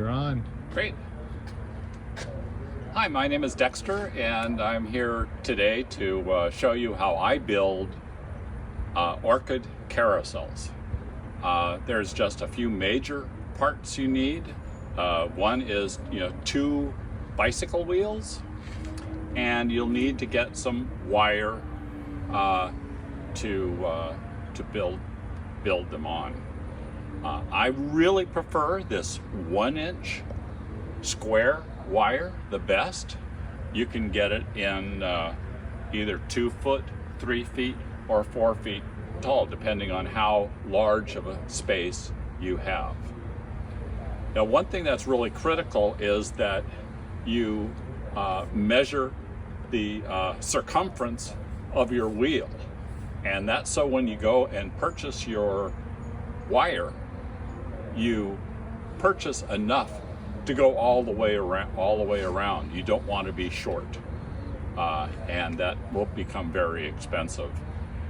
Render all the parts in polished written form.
you're on. Great. Hi, my name is Dexter, and I'm here today to show you how I build orchid carousels. There's just a few major parts you need. One is, 2 bicycle wheels, and you'll need to get some wire to build them on. I really prefer this 1-inch square wire the best. You can get it in either 2 foot, 3 feet, or 4 feet tall, depending on how large of a space you have. Now, one thing that's really critical is that you measure the circumference of your wheel, and that's so when you go and purchase your wire, you purchase enough to go all the way around. You don't want to be short, and that will become very expensive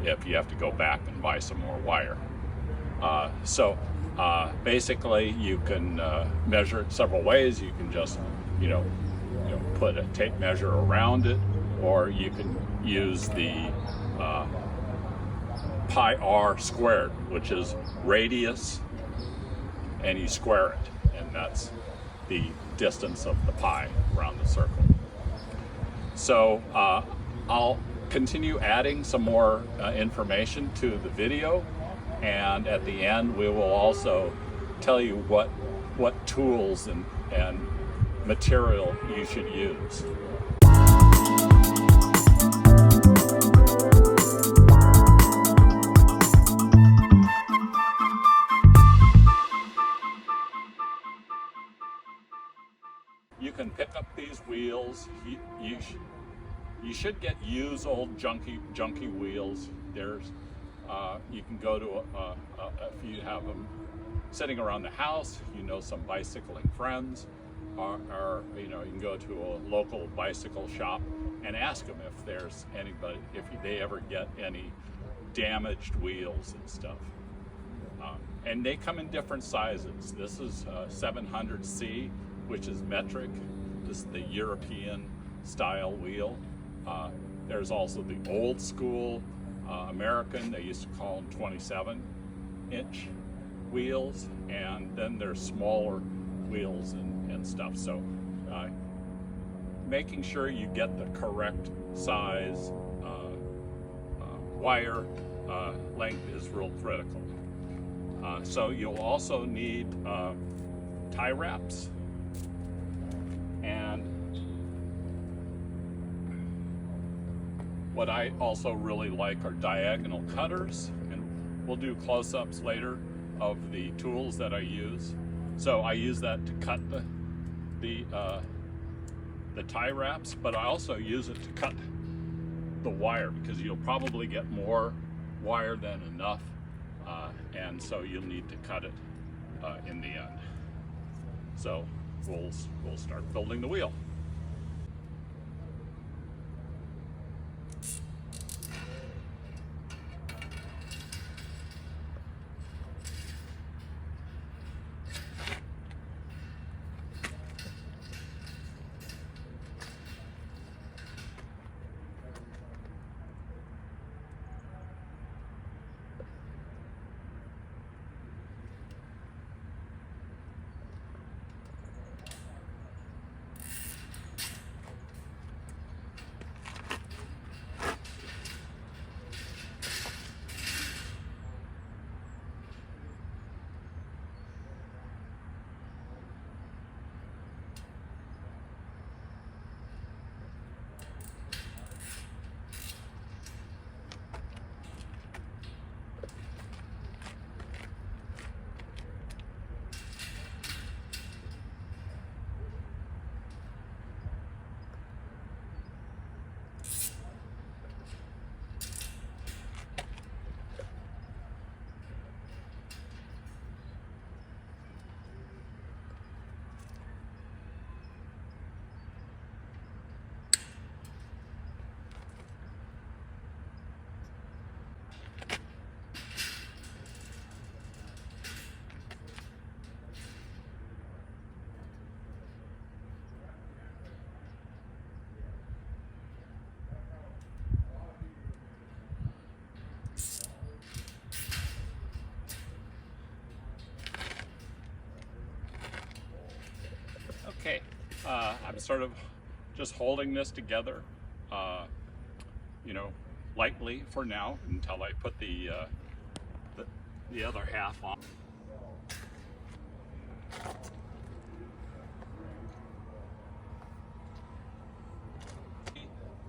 if you have to go back and buy some more wire. Basically, you can measure it several ways. You can just, put a tape measure around it, or you can use the pi r squared, which is radius, and you square it, and that's the distance of the pi around the circle. So I'll continue adding some more information to the video, and at the end we will also tell you what tools and material you should use. You can pick up these wheels. You should get used old junky wheels. You can go to if you have them sitting around the house, some bicycling friends, or you can go to a local bicycle shop and ask them if there's anybody, if they ever get any damaged wheels and stuff. And they come in different sizes. This is 700C, which is metric. This is the European style wheel. There's also the old school American, they used to call them 27-inch wheels, and then there's smaller wheels and stuff. So making sure you get the correct size wire length is real critical. So you'll also need tie wraps, and what I also really like are diagonal cutters, and we'll do close-ups later of the tools that I use. So I use that to cut the tie wraps, but I also use it to cut the wire, because you'll probably get more wire than enough, and so you'll need to cut it in the end. So we'll start building the wheel. I'm sort of just holding this together, you know, lightly for now until I put the other half on.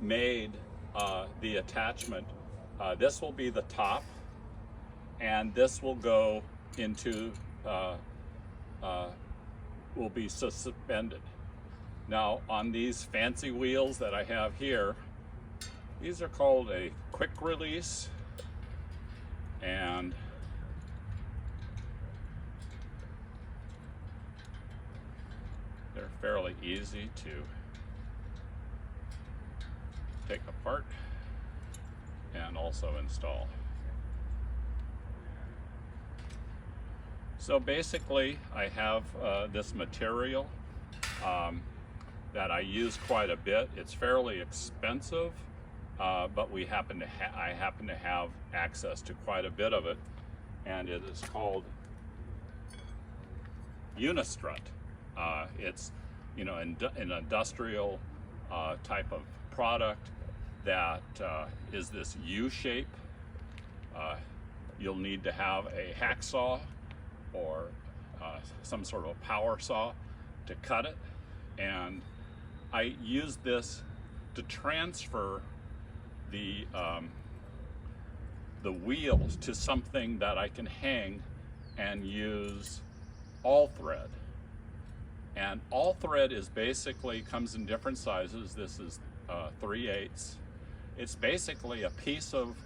Made the attachment. This will be the top, and this will go into will be suspended. Now on these fancy wheels that I have here, these are called a quick release, and they're fairly easy to take apart and also install. So basically I have this material that I use quite a bit. It's fairly expensive, but I happen to have access to quite a bit of it, and it is called Unistrut. It's, you know, an industrial type of product that is this U shape. You'll need to have a hacksaw or some sort of power saw to cut it, and I use this to transfer the wheels to something that I can hang and use all thread. And all thread is basically, comes in different sizes. This is 3/8. It's basically a piece of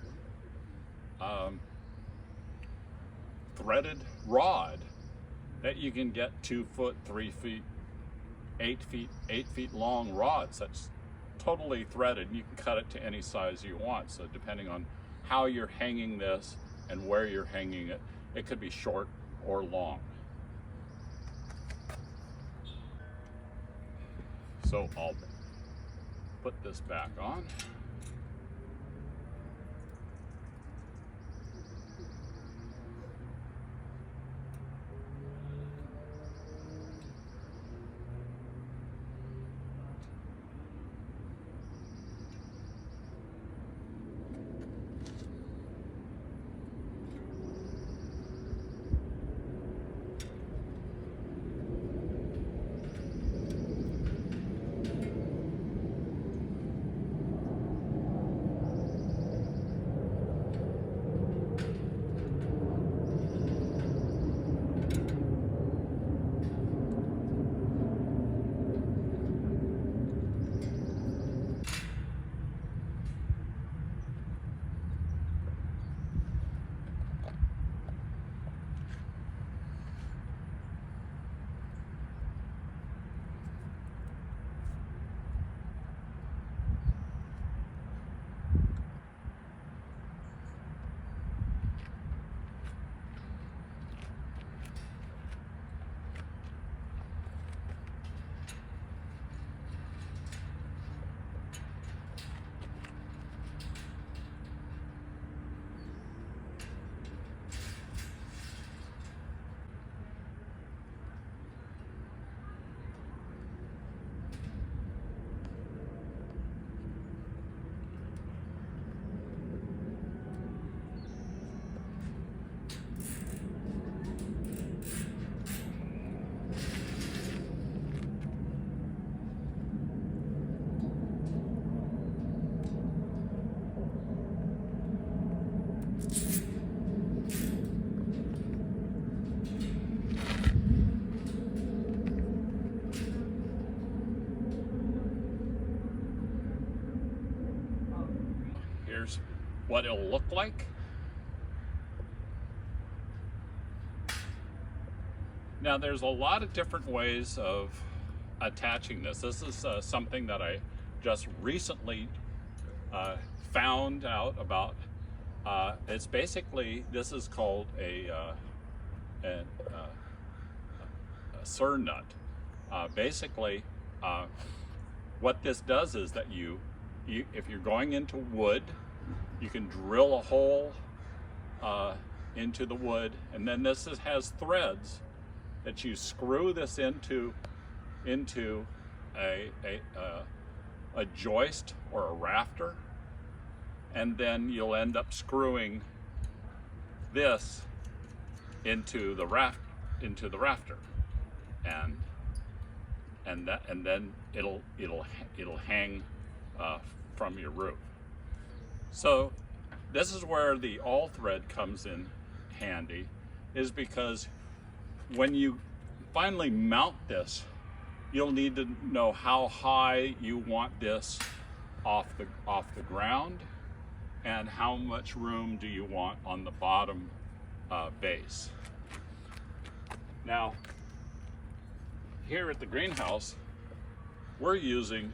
threaded rod that you can get 2 foot, 3 feet, 8 feet long rods. That's totally threaded, and you can cut it to any size you want. So depending on how you're hanging this and where you're hanging it, it could be short or long. So I'll put this back on. Here's what it'll look like. Now there's a lot of different ways of attaching this. This is something that I just recently found out about. It's basically, this is called a sur nut. Basically, what this does is that if you're going into wood, you can drill a hole into the wood, and then this has threads that you screw this into a joist or a rafter, and then you'll end up screwing this into the rafter, and then it'll hang from your roof. So this is where the all thread comes in handy, is because when you finally mount this, you'll need to know how high you want this off the ground, and how much room do you want on the bottom base. Now, here at the greenhouse, we're using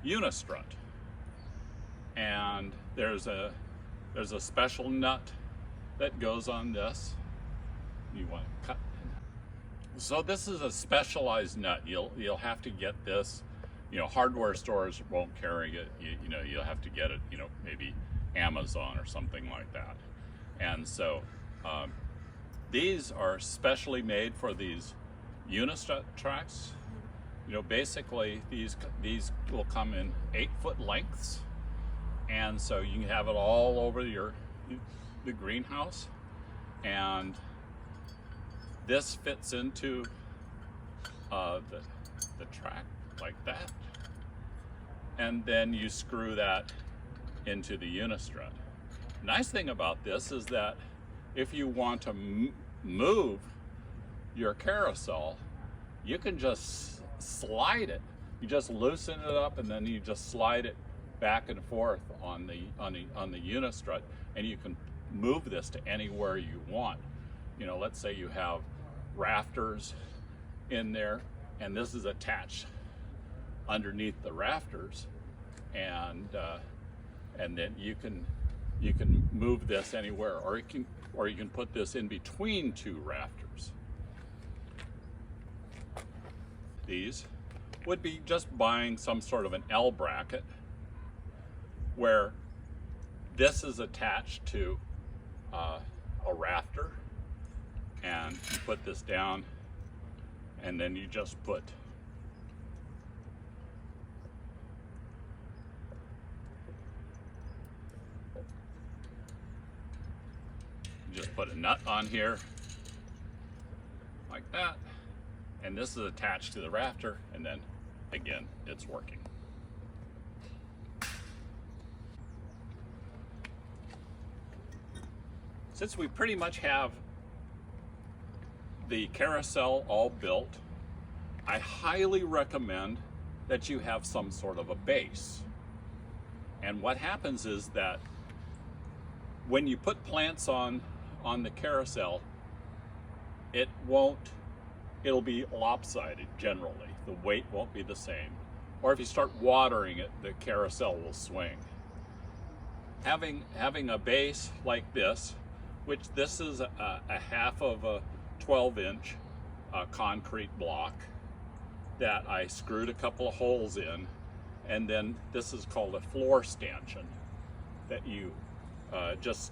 unistrut, and there's a special nut that goes on this. You want to cut. So this is a specialized nut. You'll have to get this. You know, hardware stores won't carry it. You know, you'll have to get it. You know, maybe Amazon or something like that. And so these are specially made for these unistrut tracks. You know, basically these will come in 8-foot lengths, and so you can have it all over the greenhouse. And this fits into the track like that, and then you screw that into the unistrut. Nice thing about this is that if you want to move your carousel, you can just slide it. You just loosen it up, and then you just slide it back and forth on the unistrut, and you can move this to anywhere you want. You know, let's say you have rafters in there, and this is attached underneath the rafters, and then you can move this anywhere, or you can put this in between two rafters. These would be just buying some sort of an L bracket where this is attached to a rafter, and you put this down, and then you just put a nut on here like that, and this is attached to the rafter, and then again it's working. Since we pretty much have the carousel all built, I highly recommend that you have some sort of a base. And what happens is that when you put plants on the carousel, it'll be lopsided generally. The weight won't be the same. Or if you start watering it, the carousel will swing. Having a base like this, which this is a half of a 12-inch concrete block that I screwed a couple of holes in, and then this is called a floor stanchion that you just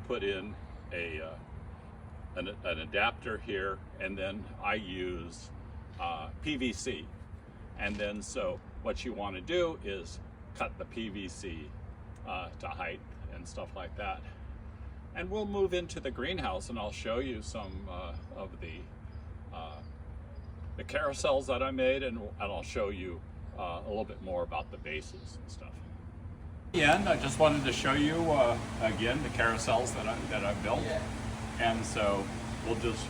put in an adapter here, and then I use PVC, and then so what you want to do is cut the PVC to height and stuff like that. And we'll move into the greenhouse, and I'll show you some of the carousels that I made, and I'll show you a little bit more about the bases and stuff. At the end, I just wanted to show you again the carousels that I built, and so we'll just